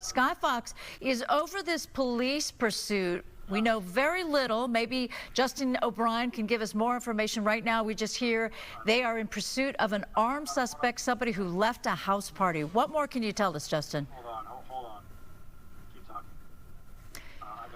Sky Fox is over this police pursuit. We know very little. Maybe Justin O'Brien can give us more information. Right now, we just hear they are in pursuit of an armed suspect, somebody who left a house party. What more can you tell us, Justin? Hold on. Keep talking.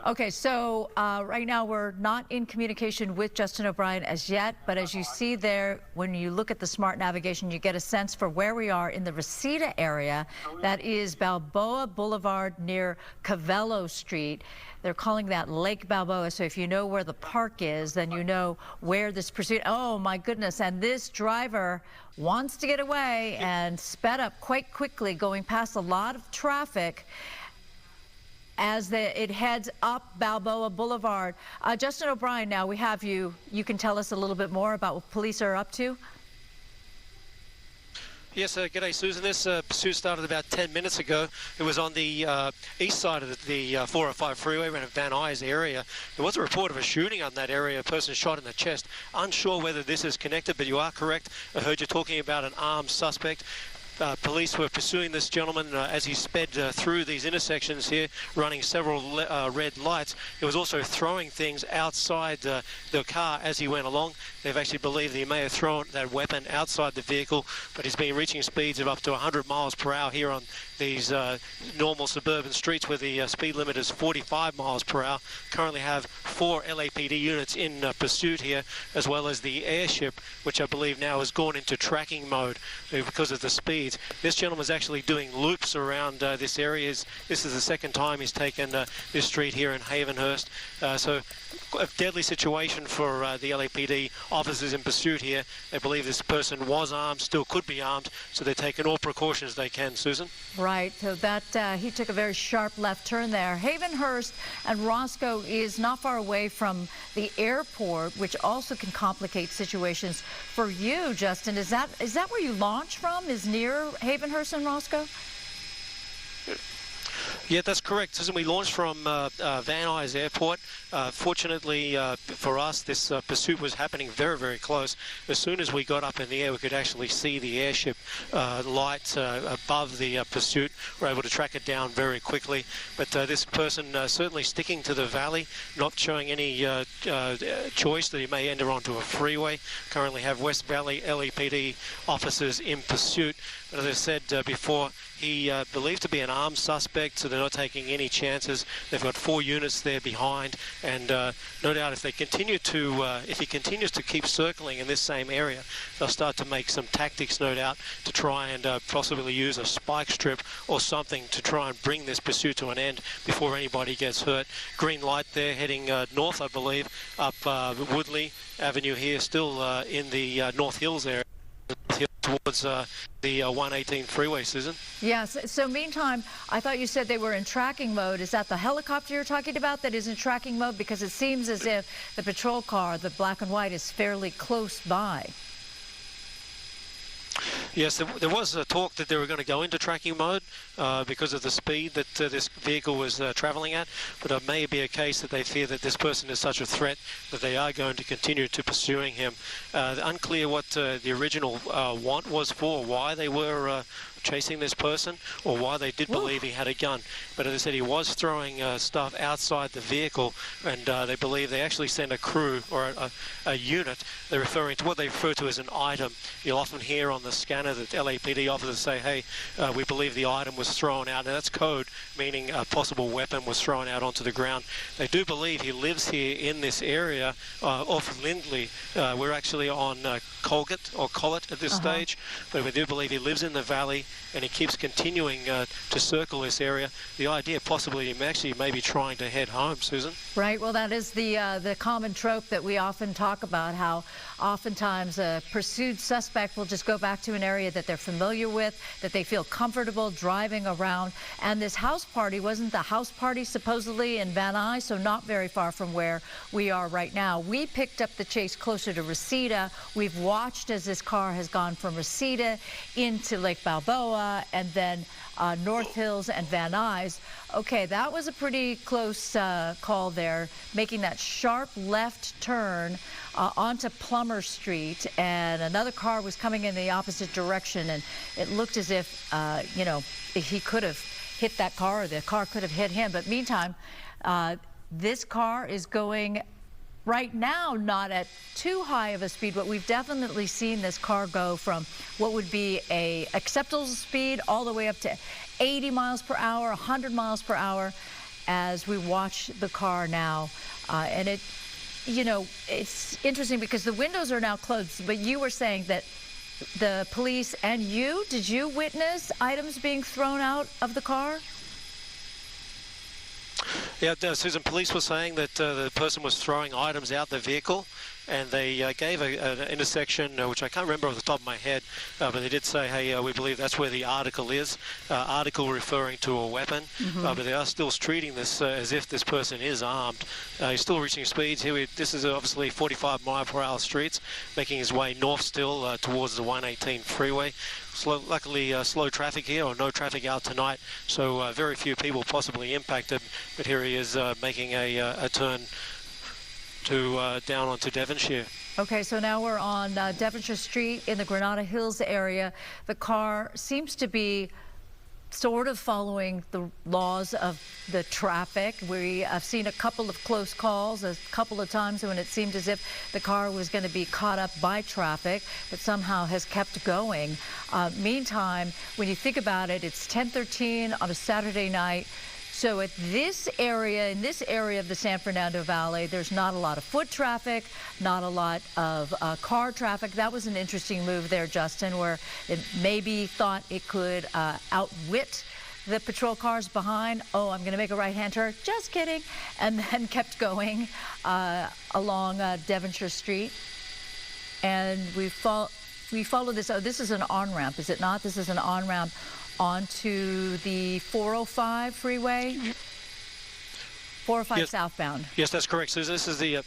Okay, so right now we're not in communication with Justin O'Brien as yet, but as you see there, when you look at the smart navigation, you get a sense for where we are in the Reseda area. That is Balboa Boulevard near Cavello Street. They're calling that Lake Balboa, so if you know where the park is, then you know where this pursuit. Oh my goodness, and this driver wants to get away and sped up quite quickly, going past a lot of traffic as it heads up Balboa Boulevard. Justin O'Brien, now we have you. You can tell us a little bit more about what police are up to? Yes, g'day Susan. This pursuit started about 10 minutes ago. It was on the east side of the 405 freeway around Van Nuys area. There was a report of a shooting on that area, a person shot in the chest. Unsure whether this is connected, but you are correct. I heard you talking about an armed suspect. Police were pursuing this gentleman as he sped through these intersections here, running several red lights. He was also throwing things outside the car as he went along. They've actually believed that he may have thrown that weapon outside the vehicle, but he's been reaching speeds of up to 100 miles per hour here on these normal suburban streets where the speed limit is 45 miles per hour. Currently have 4 LAPD units in pursuit here, as well as the airship, which I believe now has gone into tracking mode because of the speeds. This gentleman is actually doing loops around this area. This is the second time he's taken this street here in Havenhurst. So a deadly situation for the LAPD officers in pursuit here. They believe this person was armed, still could be armed, so they're taking all precautions they can, Susan. Right, so that he took a very sharp left turn there. Havenhurst and Roscoe is not far away from the airport, which also can complicate situations for you, Justin. Is that where you launch from, is near Havenhurst and Roscoe? Yeah, that's correct. Susan, we launched from Van Nuys Airport. Fortunately for us, this pursuit was happening very, very close. As soon as we got up in the air, we could actually see the airship lights above the pursuit. We were able to track it down very quickly. But this person certainly sticking to the valley, not showing any choice that he may enter onto a freeway. Currently have West Valley LAPD officers in pursuit. But as I said before, he believed to be an armed suspect, so they're not taking any chances. They've got 4 units there behind, and no doubt if he continues to keep circling in this same area, they'll start to make some tactics, no doubt, to try and possibly use a spike strip or something to try and bring this pursuit to an end before anybody gets hurt. Green light there, heading north, I believe, up Woodley Avenue here, still in the North Hills area. Towards the 118 freeway, Susan. Yes, so meantime, I thought you said they were in tracking mode. Is that the helicopter you're talking about that is in tracking mode? Because it seems as if the patrol car, the black and white, is fairly close by. Yes, there was a talk that they were going to go into tracking mode because of the speed that this vehicle was travelling at, but it may be a case that they fear that this person is such a threat that they are going to continue to pursuing him. Unclear what the original want was for, why they were chasing this person, or why they did believe he had a gun. But as I said, he was throwing stuff outside the vehicle, and they believe they actually sent a crew or a unit. They're referring to what they refer to as an item. You'll often hear on the scanner that LAPD officers say, hey, we believe the item was thrown out. And that's code, meaning a possible weapon was thrown out onto the ground. They do believe he lives here in this area off Lindley. We're actually on Colgate or Collet at this stage, but we do believe he lives in the valley, and he keeps continuing to circle this area. The idea possibly he actually may be trying to head home, Susan. Right, well that is the common trope that we often talk about, how oftentimes a pursued suspect will just go back to an area that they're familiar with, that they feel comfortable driving around. And this house party wasn't the house party supposedly in Van Nuys, so not very far from where we are right now. We picked up the chase closer to Reseda. We've watched as this car has gone from Reseda into Lake Balboa and then North Hills and Van Nuys. Okay, that was a pretty close call there, making that sharp left turn onto Plummer Street, and another car was coming in the opposite direction, and it looked as if, you know, he could have hit that car, or the car could have hit him. But meantime, this car is going right now not at too high of a speed, but we've definitely seen this car go from what would be a acceptable speed all the way up to 80 miles per hour, 100 miles per hour as we watch the car now. And it, you know, it's interesting because the windows are now closed, but you were saying that the police and you, did you witness items being thrown out of the car? Yeah, Susan, police were saying that the person was throwing items out the vehicle, and they gave an intersection, which I can't remember off the top of my head, but they did say, hey, we believe that's where the article is, article referring to a weapon, but they are still treating this as if this person is armed. He's still reaching speeds here. This is obviously 45 mile per hour streets, making his way north still towards the 118 freeway. Luckily, slow traffic here, or no traffic out tonight, so very few people possibly impacted. But here he is making a turn to down onto Devonshire. Okay, so now we're on Devonshire Street in the Granada Hills area. The car seems to be sort of following the laws of the traffic. We have seen a couple of close calls, a couple of times when it seemed as if the car was going to be caught up by traffic, but somehow has kept going. Meantime, when you think about it, it's 10:13 on a Saturday night. So at this area, in this area of the San Fernando Valley, there's not a lot of foot traffic, not a lot of car traffic. That was an interesting move there, Justin, where it maybe thought it could outwit the patrol cars behind. Oh, I'm going to make a right-hand turn. Just kidding. And then kept going along Devonshire Street. And we follow this. Oh, this is an on-ramp, is it not? This is an on-ramp onto the 405 freeway, 405 yes. Southbound. Yes, that's correct. So this is the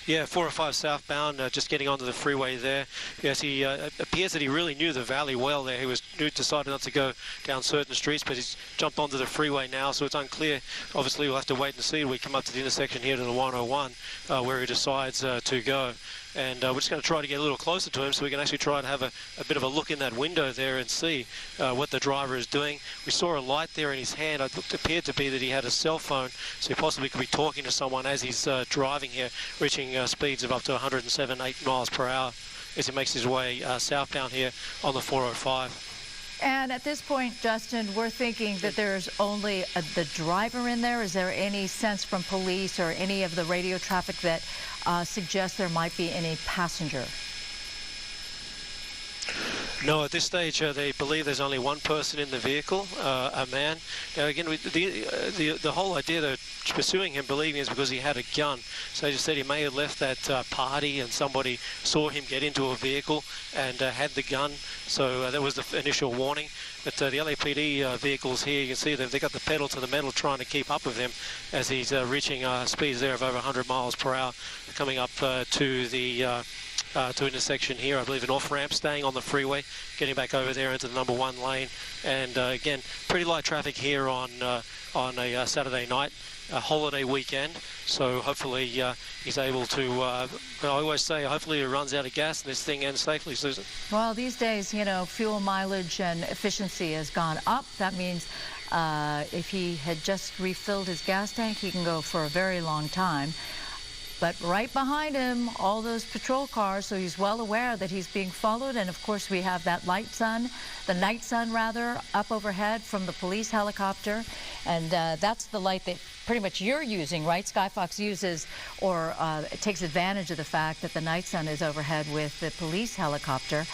405 southbound, just getting onto the freeway there. Yes, he appears that he really knew the valley well there. He decided not to go down certain streets, but he's jumped onto the freeway now, so it's unclear. Obviously, we'll have to wait and see when we come up to the intersection here to the 101, where he decides to go. And we're just going to try to get a little closer to him so we can actually try to have a bit of a look in that window there and see what the driver is doing. We saw a light there in his hand. It appeared to be that he had a cell phone, so he possibly could be talking to someone as he's driving here, reaching speeds of up to 107.8 miles per hour as he makes his way southbound here on the 405. And at this point, Justin, we're thinking that there's only the driver in there. Is there any sense from police or any of the radio traffic that suggests there might be any passenger? No, at this stage they believe there's only one person in the vehicle, a man. Now again, the whole idea they're pursuing him, believing, is because he had a gun. So they just said he may have left that party and somebody saw him get into a vehicle and had the gun. So that was the initial warning. But the LAPD vehicles here, you can see they've got the pedal to the metal trying to keep up with him as he's reaching speeds there of over 100 miles per hour, coming up to the to intersection here, I believe an off-ramp, staying on the freeway, getting back over there into the number 1 lane. And again, pretty light traffic here on a Saturday night, a holiday weekend. So hopefully he's able to, I always say, hopefully he runs out of gas and this thing ends safely, Susan. Well, these days, you know, fuel mileage and efficiency has gone up. That means if he had just refilled his gas tank, he can go for a very long time. But right behind him, all those patrol cars, so he's well aware that he's being followed. And of course, we have that night sun, up overhead from the police helicopter. And that's the light that pretty much you're using, right? Skyfox uses or takes advantage of the fact that the night sun is overhead with the police helicopter.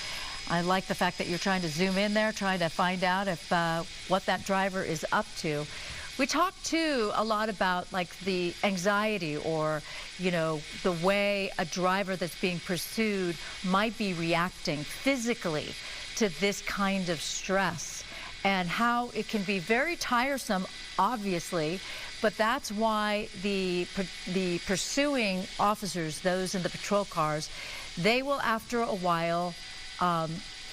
I like the fact that you're trying to zoom in there, trying to find out if what that driver is up to. We talked too a lot about like the anxiety or, you know, the way a driver that's being pursued might be reacting physically to this kind of stress and how it can be very tiresome, obviously, but that's why the pursuing officers, those in the patrol cars, they will after a while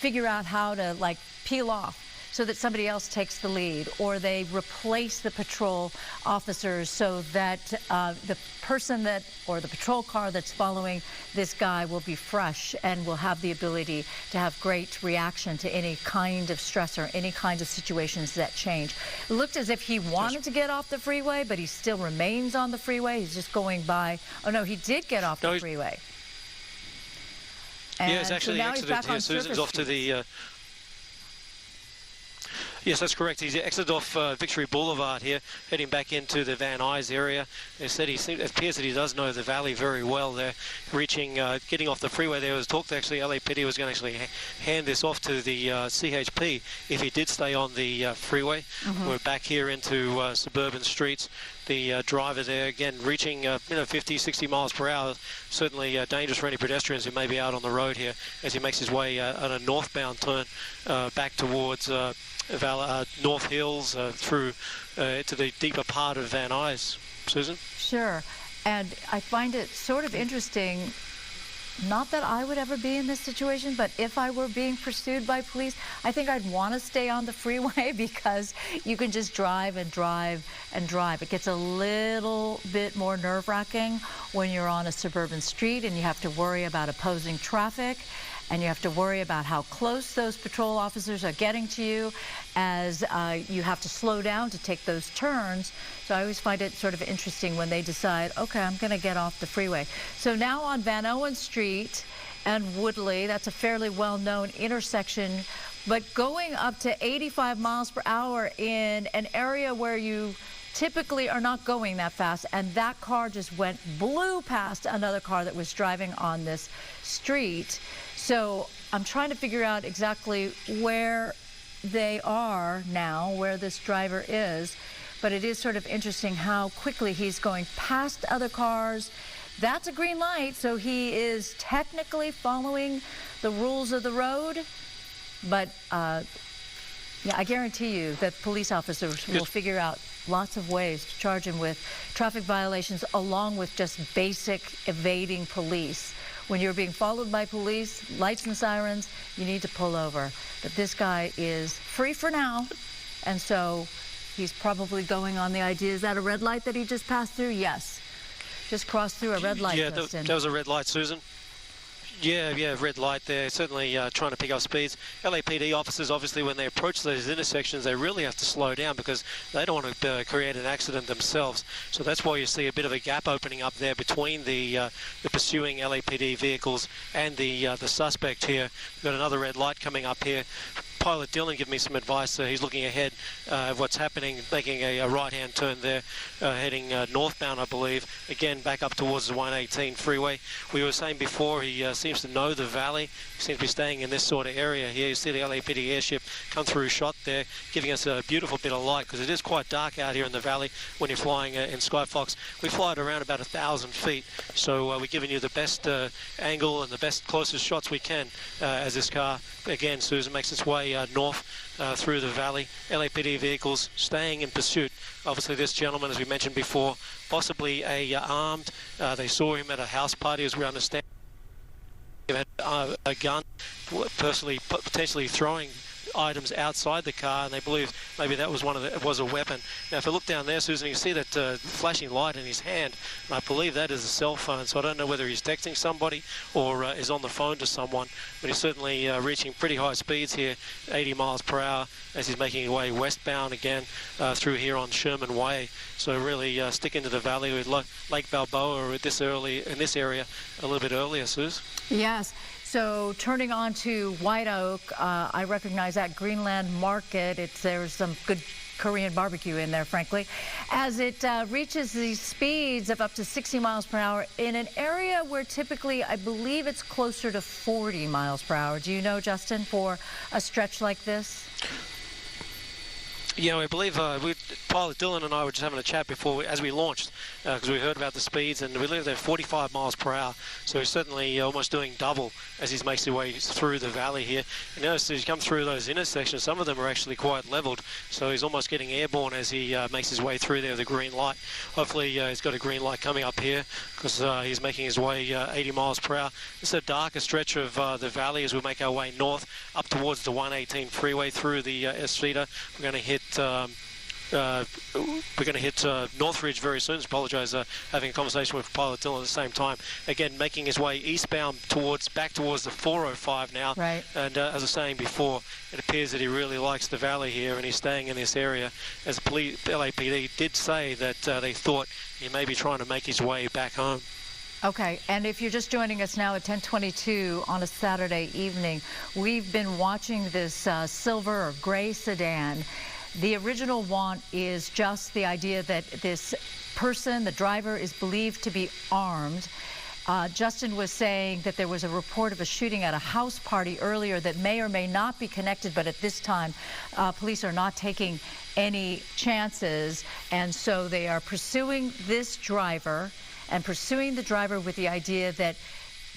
figure out how to like peel off so that somebody else takes the lead, or they replace the patrol officers so that the person that, or the patrol car that's following this guy will be fresh and will have the ability to have great reaction to any kind of stressor, any kind of situations that change. It looked as if he wanted to get off the freeway, but he still remains on the freeway. He's just going by. Oh no, he did get off the freeway. And yeah, it's actually exited here. Susan's off to the... Yes, that's correct. He's exited off Victory Boulevard here, heading back into the Van Nuys area. They said it appears that he does know the valley very well there. Getting off the freeway, there was talk that actually LAPD was going to actually hand this off to the CHP if he did stay on the freeway. We're back here into suburban streets. The driver there, again, reaching 50, 60 miles per hour. Certainly dangerous for any pedestrians who may be out on the road here as he makes his way on a northbound turn back towards North Hills through to the deeper part of Van Nuys. Susan? Sure. And I find it sort of interesting, not that I would ever be in this situation, but if I were being pursued by police, I think I'd want to stay on the freeway because you can just drive and drive and drive. It gets a little bit more nerve-wracking when you're on a suburban street and you have to worry about opposing traffic, and you have to worry about how close those patrol officers are getting to you as you have to slow down to take those turns. So I always find it sort of interesting when they decide, okay, I'm going to get off the freeway. So now on Van Owen Street and Woodley, that's a fairly well-known intersection, but going up to 85 miles per hour in an area where you typically are not going that fast, and that car just blew past another car that was driving on this street. So I'm trying to figure out exactly where they are now, where this driver is, but it is sort of interesting how quickly he's going past other cars. That's a green light, so he is technically following the rules of the road, but yeah, I guarantee you that police officers will figure out lots of ways to charge him with traffic violations along with just basic evading police. When you're being followed by police, lights and sirens, you need to pull over. But this guy is free for now, and so he's probably going on the idea, is that a red light that he just passed through? Yes. Just crossed through a red light. Yeah, that was a red light, Susan. Yeah, red light there. Certainly trying to pick up speeds. LAPD officers, obviously, when they approach those intersections, they really have to slow down because they don't want to create an accident themselves. So that's why you see a bit of a gap opening up there between the pursuing LAPD vehicles and the suspect here. We've got another red light coming up here. Pilot Dylan gave me some advice. He's looking ahead of what's happening, making a right-hand turn there, heading northbound, I believe. Again, back up towards the 118 freeway. We were saying before, he seems to know the valley. He seems to be staying in this sort of area here. You see the LAPD airship come through shot there, giving us a beautiful bit of light because it is quite dark out here in the valley when you're flying in Skyfox. We fly at around about 1,000 feet, so we're giving you the best angle and the best closest shots we can as this car, again, Susan, makes its way north through the valley. LAPD vehicles staying in pursuit. Obviously, this gentleman, as we mentioned before, possibly armed. They saw him at a house party, as we understand. He had a gun, potentially throwing items outside the car, and they believe maybe that was was a weapon. Now, if I look down there, Susan, you can see that flashing light in his hand, and I believe that is a cell phone. So I don't know whether he's texting somebody or is on the phone to someone, but he's certainly reaching pretty high speeds here, 80 miles per hour, as he's making his way westbound again through here on Sherman Way. So really sticking to the valley with Lake Balboa in this area a little bit earlier, Suze. Yes. So turning on to White Oak, I recognize that Greenland Market. There's some good Korean barbecue in there, frankly, as it reaches these speeds of up to 60 miles per hour in an area where typically I believe it's closer to 40 miles per hour. Do you know, Justin, for a stretch like this? Yeah, I believe Pilot Dylan and I were just having a chat before as we launched, because we heard about the speeds, and we believe they're 45 miles per hour. So he's certainly almost doing double as he makes his way through the valley here. And notice as you come through those intersections, some of them are actually quite leveled. So he's almost getting airborne as he makes his way through there with a green light. Hopefully he's got a green light coming up here, because he's making his way 80 miles per hour. This is a darker stretch of the valley as we make our way north up towards the 118 freeway through the Estreita. We're going to hit Northridge very soon. Apologise, having a conversation with Pilot Dylan at the same time. Again, making his way eastbound back towards the 405 now. Right. And as I was saying before, it appears that he really likes the valley here and he's staying in this area. As the LAPD did say that they thought he may be trying to make his way back home. Okay, and if you're just joining us now at 10:22 on a Saturday evening, we've been watching this silver or gray sedan. The original want is just the idea that this person, the driver, is believed to be armed. Justin was saying that there was a report of a shooting at a house party earlier that may or may not be connected, but at this time, police are not taking any chances, and so they are pursuing this driver and pursuing the driver with the idea that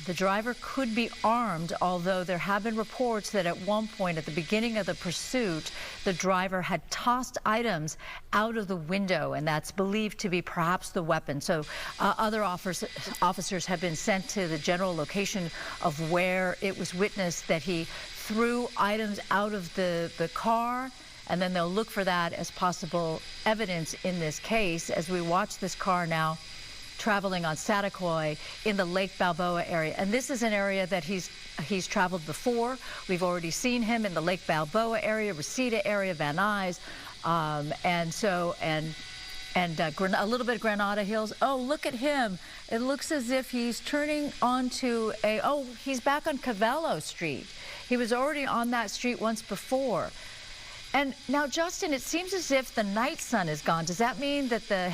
the driver could be armed, although there have been reports that at one point at the beginning of the pursuit, the driver had tossed items out of the window, and that's believed to be perhaps the weapon. So other officers have been sent to the general location of where it was witnessed that he threw items out of the car, and then they'll look for that as possible evidence in this case as we watch this car now traveling on Satakoy in the Lake Balboa area. And this is an area that he's traveled before. We've already seen him in the Lake Balboa area, Reseda area, Van Nuys, and a little bit of Granada Hills. Oh, look at him. It looks as if he's turning onto he's back on Cavallo Street. He was already on that street once before. And now, Justin, it seems as if the night sun is gone. Does that mean that the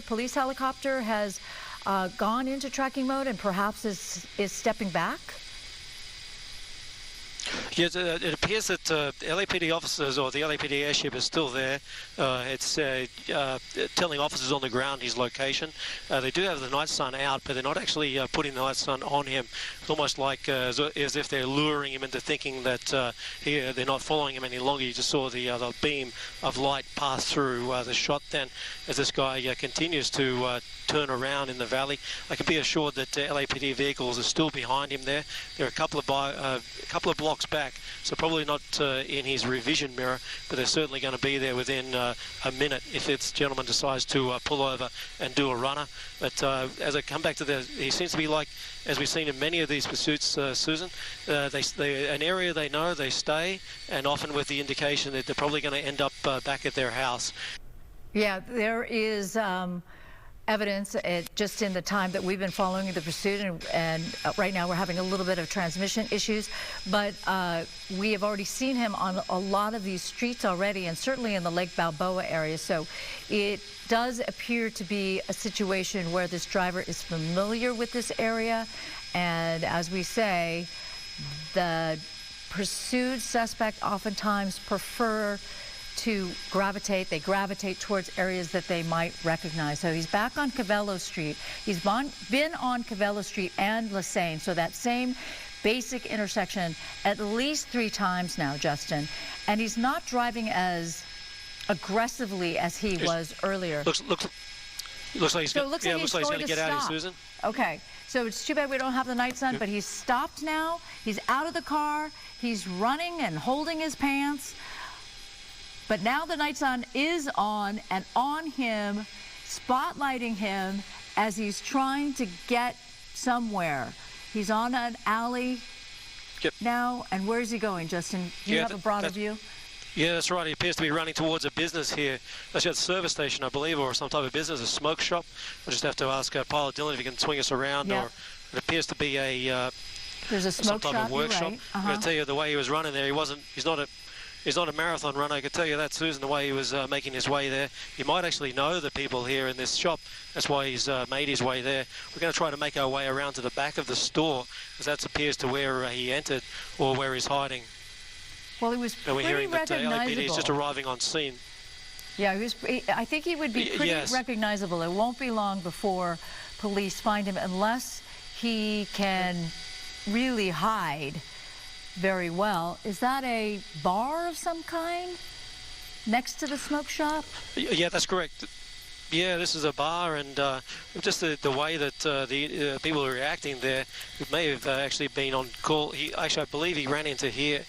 police helicopter, has gone into tracking mode and perhaps is stepping back? Yes, it appears that LAPD officers or the LAPD airship is still there. It's telling officers on the ground his location. They do have the night sun out, but they're not actually putting the night sun on him. It's almost like as if they're luring him into thinking that they're not following him any longer. You just saw the beam of light pass through the shot then as this guy continues to turn around in the valley. I can be assured that LAPD vehicles are still behind him there. They're a couple of blocks back, so probably not in his revision mirror, but they're certainly going to be there within a minute if this gentleman decides to pull over and do a runner. But as I come back to he seems to be like, as we've seen in many of these pursuits, Susan, an area they know, they stay, and often with the indication that they're probably going to end up back at their house. Yeah, there is evidence just in the time that we've been following the pursuit, and right now we're having a little bit of transmission issues, but we have already seen him on a lot of these streets already, and certainly in the Lake Balboa area. So it does appear to be a situation where this driver is familiar with this area, and as we say, the pursued suspect oftentimes prefer to gravitate towards areas that they might recognize. So he's back on Cavallo Street. He's been on Cavallo Street and Lasagne, so that same basic intersection at least 3 times now, Justin. And he's not driving as aggressively as he was earlier. Looks like he's going to get out of here, Susan. Okay, so it's too bad we don't have the night sun, but he's stopped now. He's out of the car. He's running and holding his pants. But now the night sun is on and on him, spotlighting him as he's trying to get somewhere. He's on an alley now, and where's he going, Justin? Do you have a broader view? Yeah, that's right. He appears to be running towards a business here. That's a service station, I believe, or some type of business, a smoke shop. I'll just have to ask Pilot Dylan if he can swing us around, or it appears to be there's a smoke some type of workshop. Right. I'm going to tell you the way he was running there. He's not a marathon runner. I can tell you that, Susan, the way he was making his way there. He might actually know the people here in this shop. That's why he's made his way there. We're going to try to make our way around to the back of the store, because that appears to where he entered or where he's hiding. Well, he was And we're pretty hearing that LAPD is just recognizable. arriving on scene. Yeah, I think he would be pretty Yes. recognizable. It won't be long before police find him unless he can really hide very well. Is that a bar of some kind next to the smoke shop? Yeah, that's correct. Yeah, this is a bar, and just the way that the people are reacting there, it may have actually been on call. I believe he ran into here.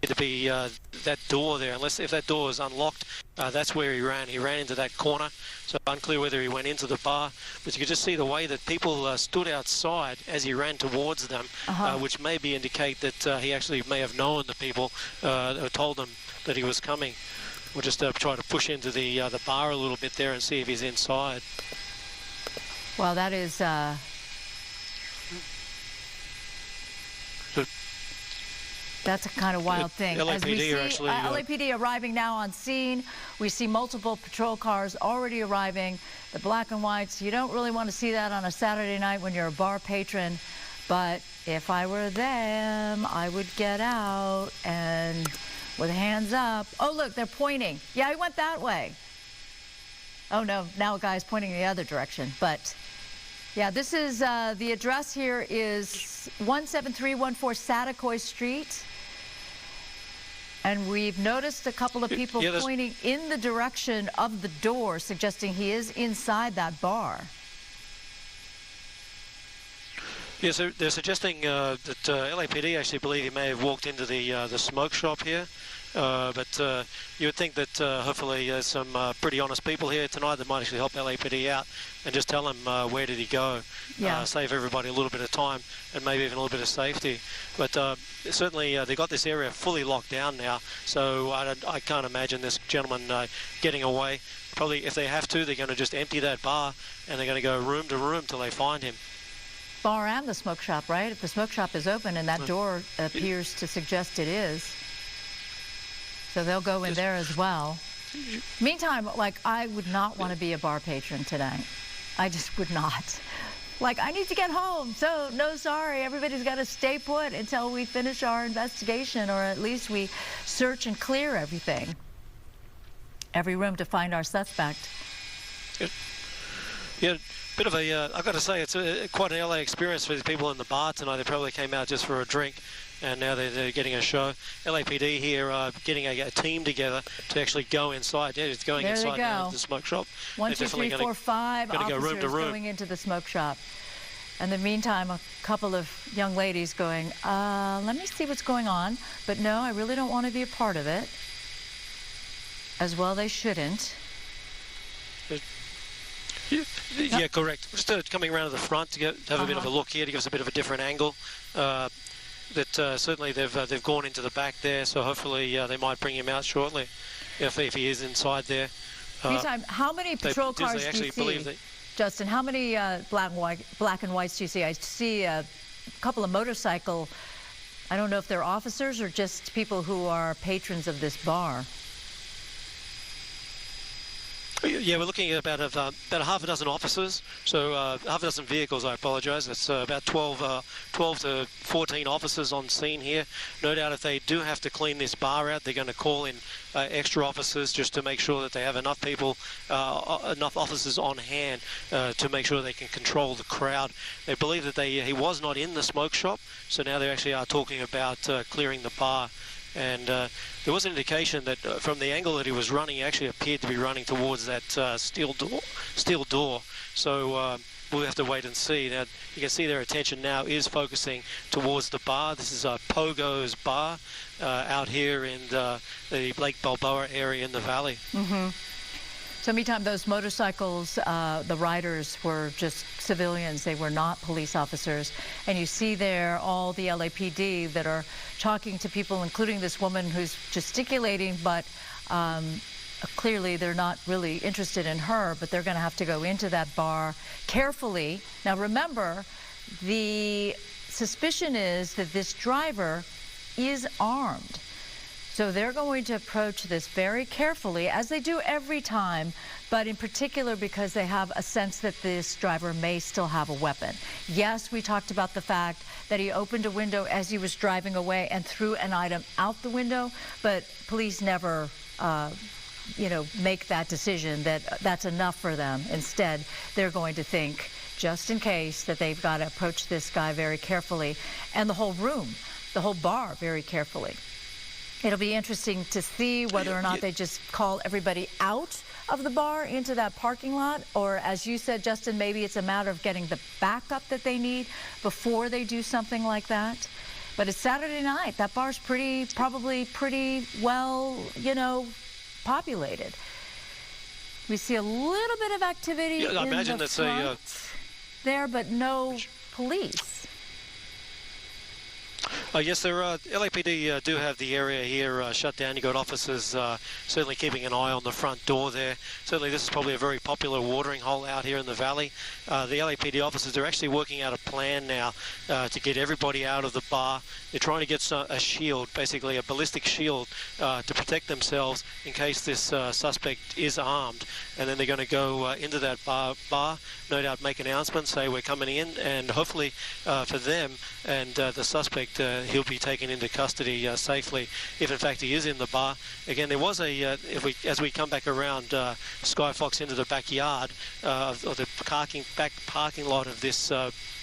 To be that door there, unless if that door is unlocked, that's where he ran. He ran into that corner, so unclear whether he went into the bar. But you could just see the way that people stood outside as he ran towards them, which maybe indicate that he actually may have known the people or told them that he was coming. We'll just try to push into the bar a little bit there and see if he's inside. Well, that is. That's a kind of wild thing. As we see, LAPD arriving now on scene. We see multiple patrol cars already arriving. The black and whites, you don't really want to see that on a Saturday night when you're a bar patron. But if I were them, I would get out and with hands up. Oh, look, they're pointing. Yeah, he went that way. Oh, no, now a guy's pointing the other direction. But, yeah, this is, the address here is 17314 Satakoy Street. And we've noticed a couple of people pointing in the direction of the door, suggesting he is inside that bar. Yes, they're suggesting that LAPD actually believe he may have walked into the smoke shop here. But you would think that hopefully there's some pretty honest people here tonight that might actually help LAPD out and just tell them where did he go. Save everybody a little bit of time and maybe even a little bit of safety. But certainly they got this area fully locked down now, so I can't imagine this gentleman getting away. Probably if they have to, they're going to just empty that bar and they're going to go room to room till they find him. Bar and the smoke shop, right? If the smoke shop is open and that door appears to suggest it is. So they'll go in there as well. Meantime, like, I would not want to be a bar patron tonight. I just would not. Like, I need to get home. So, no, sorry. Everybody's got to stay put until we finish our investigation, or at least we search and clear everything. Every room to find our suspect. Yeah, bit of a, I've got to say, it's quite an LA experience for the people in the bar tonight. They probably came out just for a drink. And now they're getting a show. LAPD here getting a team together to actually go inside. Yeah, it's going inside now to the smoke shop. 1, 2, 3, 4, 5 officers go room to room. going into the smoke shop. And in the meantime, a couple of young ladies going, let me see what's going on. But no, I really don't want to be a part of it. As well, they shouldn't. Yeah, correct. Just coming around to the front to have a bit of a look here to give us a bit of a different angle. That certainly they've gone into the back there, so hopefully they might bring him out shortly if he is inside there. Meantime, how many patrol cars do you see, Justin? How many black and whites do you see? I see a couple of motorcycle. I don't know if they're officers or just people who are patrons of this bar. Yeah, we're looking at about a half a dozen officers, so half a dozen vehicles, I apologise. It's about 12 to 14 officers on scene here. No doubt if they do have to clean this bar out, they're going to call in extra officers just to make sure that they have enough people, enough officers on hand to make sure they can control the crowd. They believe that he was not in the smoke shop, so now they actually are talking about clearing the bar. And there was an indication that from the angle that he was running, he actually appeared to be running towards that steel door. So we'll have to wait and see. Now, you can see their attention now is focusing towards the bar. This is Pogo's bar out here in the Lake Balboa area in the valley. So meantime, those motorcycles, the riders were just civilians. They were not police officers. And you see there all the LAPD that are talking to people, including this woman who's gesticulating, but clearly they're not really interested in her, but they're going to have to go into that bar carefully. Now, remember, the suspicion is that this driver is armed. So they're going to approach this very carefully, as they do every time, but in particular because they have a sense that this driver may still have a weapon. Yes, we talked about the fact that he opened a window as he was driving away and threw an item out the window, but police never make that decision that that's enough for them. Instead, they're going to think, just in case, that they've got to approach this guy very carefully, and the whole room, the whole bar, very carefully. It'll be interesting to see whether or not they just call everybody out of the bar into that parking lot, or, as you said, Justin, maybe it's a matter of getting the backup that they need before they do something like that. But it's Saturday night. That bar's probably pretty well, populated. We see a little bit of activity I imagine in the that's front there, but no police. Yes, there are. LAPD do have the area here shut down. You've got officers certainly keeping an eye on the front door there. Certainly this is probably a very popular watering hole out here in the valley. The LAPD officers are actually working out a plan now to get everybody out of the bar. They're trying to get a shield, basically a ballistic shield, to protect themselves in case this suspect is armed. And then they're going to go into that bar, no doubt make announcements, say we're coming in, and hopefully for them and the suspect, he'll be taken into custody safely if in fact he is in the bar. Again, there was as we come back around Skyfox into the backyard of the back parking lot of this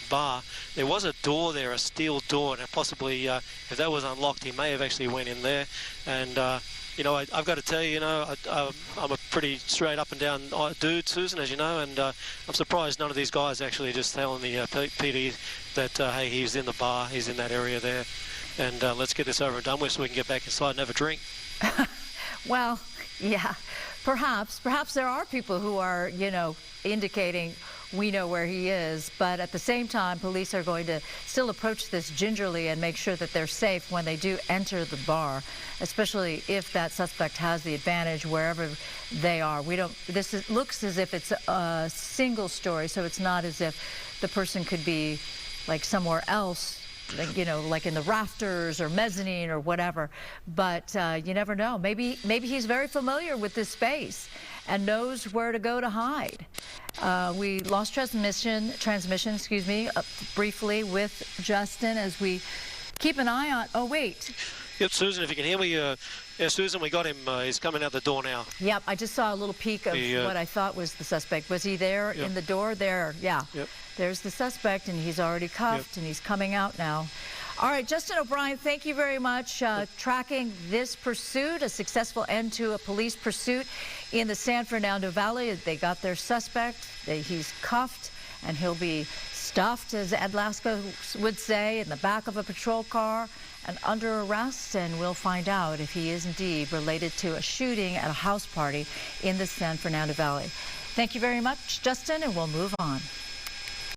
bar, there was a door there, a steel door, and possibly if that was unlocked, he may have actually went in there. And I've got to tell you, I'm a pretty straight up and down dude, Susan, as you know, and I'm surprised none of these guys actually just telling the PD that, hey, he's in the bar, he's in that area there, and let's get this over and done with so we can get back inside and have a drink. Well, yeah, perhaps there are people who are, indicating we know where he is, but at the same time, police are going to still approach this gingerly and make sure that they're safe when they do enter the bar, especially if that suspect has the advantage wherever they are. Looks as if it's a single story, so it's not as if the person could be like somewhere else, like in the rafters or mezzanine or whatever. But you never know. Maybe he's very familiar with this space and knows where to go to hide. We lost transmission, briefly with Justin as we keep an eye on. Oh, wait. Yep, Susan, if you can hear me. Yeah, Susan, we got him. He's coming out the door now. Yep, I just saw a little peek of what I thought was the suspect. Was he there in the door? There, yeah. Yep. There's the suspect, and he's already cuffed, and he's coming out now. All right, Justin O'Brien, thank you very much. Tracking this pursuit, a successful end to a police pursuit in the San Fernando Valley. They got their suspect. He's cuffed, and he'll be stuffed, as Ed Lasko would say, in the back of a patrol car and under arrest, and we'll find out if he is indeed related to a shooting at a house party in the San Fernando Valley. Thank you very much, Justin, and we'll move on.